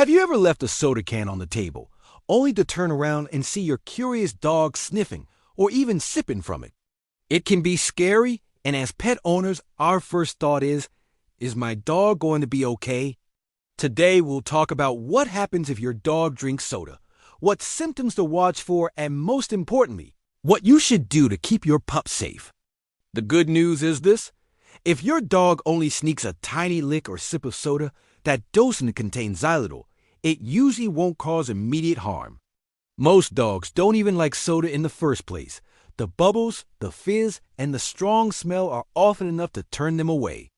Have you ever left a soda can on the table, only to turn around and see your curious dog sniffing or even sipping from it? It can be scary, and as pet owners, our first thought is my dog going to be okay? Today, we'll talk about what happens if your dog drinks soda, what symptoms to watch for, and most importantly, what you should do to keep your pup safe. The good news is this: if your dog only sneaks a tiny lick or sip of soda that doesn't contain xylitol, it usually won't cause immediate harm. Most dogs don't even like soda in the first place. The bubbles, the fizz, and the strong smell are often enough to turn them away.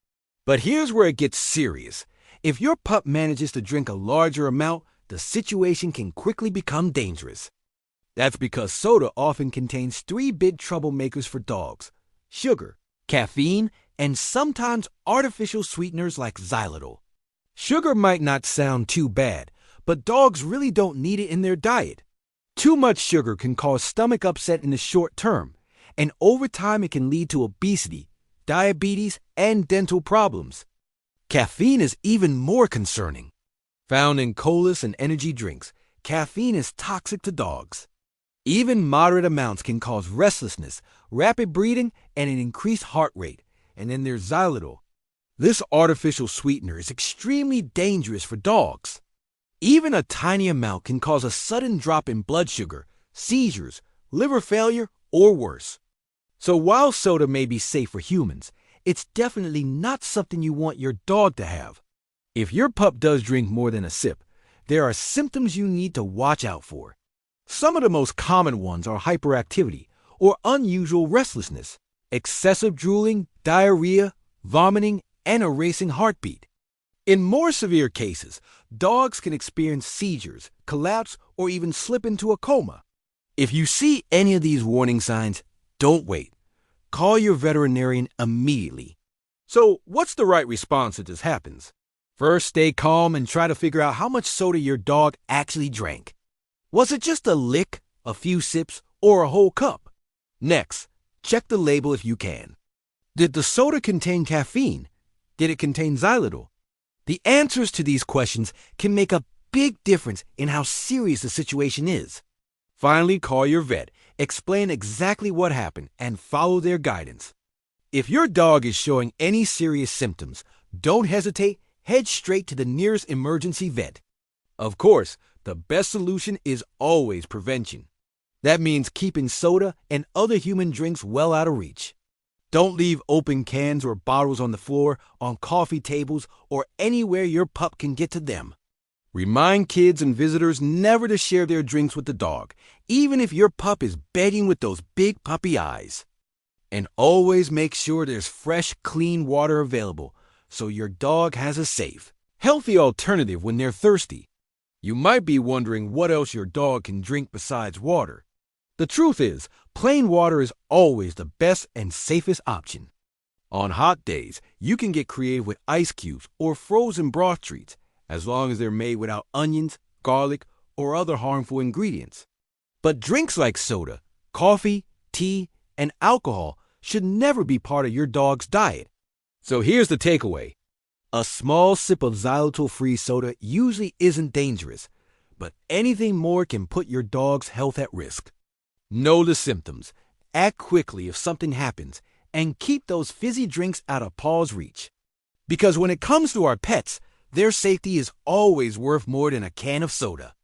But here's where it gets serious. If your pup manages to drink a larger amount, the situation can quickly become dangerous. That's because soda often contains three big troublemakers for dogs: sugar, caffeine, and sometimes artificial sweeteners like xylitol. Sugar might not sound too bad, but dogs really don't need it in their diet. Too much sugar can cause stomach upset in the short term, and over time it can lead to obesity, diabetes, and dental problems. Caffeine is even more concerning. Found in colas and energy drinks, caffeine is toxic to dogs. Even moderate amounts can cause restlessness, rapid breathing, and an increased heart rate. And then there's xylitol. This artificial sweetener is extremely dangerous for dogs. Even a tiny amount can cause a sudden drop in blood sugar, seizures, liver failure, or worse. So while soda may be safe for humans, it's definitely not something you want your dog to have. If your pup does drink more than a sip, there are symptoms you need to watch out for. Some of the most common ones are hyperactivity or unusual restlessness, excessive drooling, diarrhea, vomiting, and a racing heartbeat. In more severe cases, dogs can experience seizures, collapse, or even slip into a coma. If you see any of these warning signs, don't wait. Call your veterinarian immediately. So, what's the right response if this happens? First, stay calm and try to figure out how much soda your dog actually drank. Was it just a lick, a few sips, or a whole cup? Next, check the label if you can. Did the soda contain caffeine? Did it contain xylitol? The answers to these questions can make a big difference in how serious the situation is. Finally, call your vet, explain exactly what happened, and follow their guidance. If your dog is showing any serious symptoms, don't hesitate, head straight to the nearest emergency vet. Of course, the best solution is always prevention. That means keeping soda and other human drinks well out of reach. Don't leave open cans or bottles on the floor, on coffee tables, or anywhere your pup can get to them. Remind kids and visitors never to share their drinks with the dog, even if your pup is begging with those big puppy eyes. And always make sure there's fresh, clean water available so your dog has a safe, healthy alternative when they're thirsty. You might be wondering what else your dog can drink besides water. The truth is, plain water is always the best and safest option. On hot days, you can get creative with ice cubes or frozen broth treats, as long as they're made without onions, garlic, or other harmful ingredients. But drinks like soda, coffee, tea, and alcohol should never be part of your dog's diet. So here's the takeaway. A small sip of xylitol-free soda usually isn't dangerous, but anything more can put your dog's health at risk. Know the symptoms, act quickly if something happens, and keep those fizzy drinks out of paw's reach. Because when it comes to our pets, their safety is always worth more than a can of soda.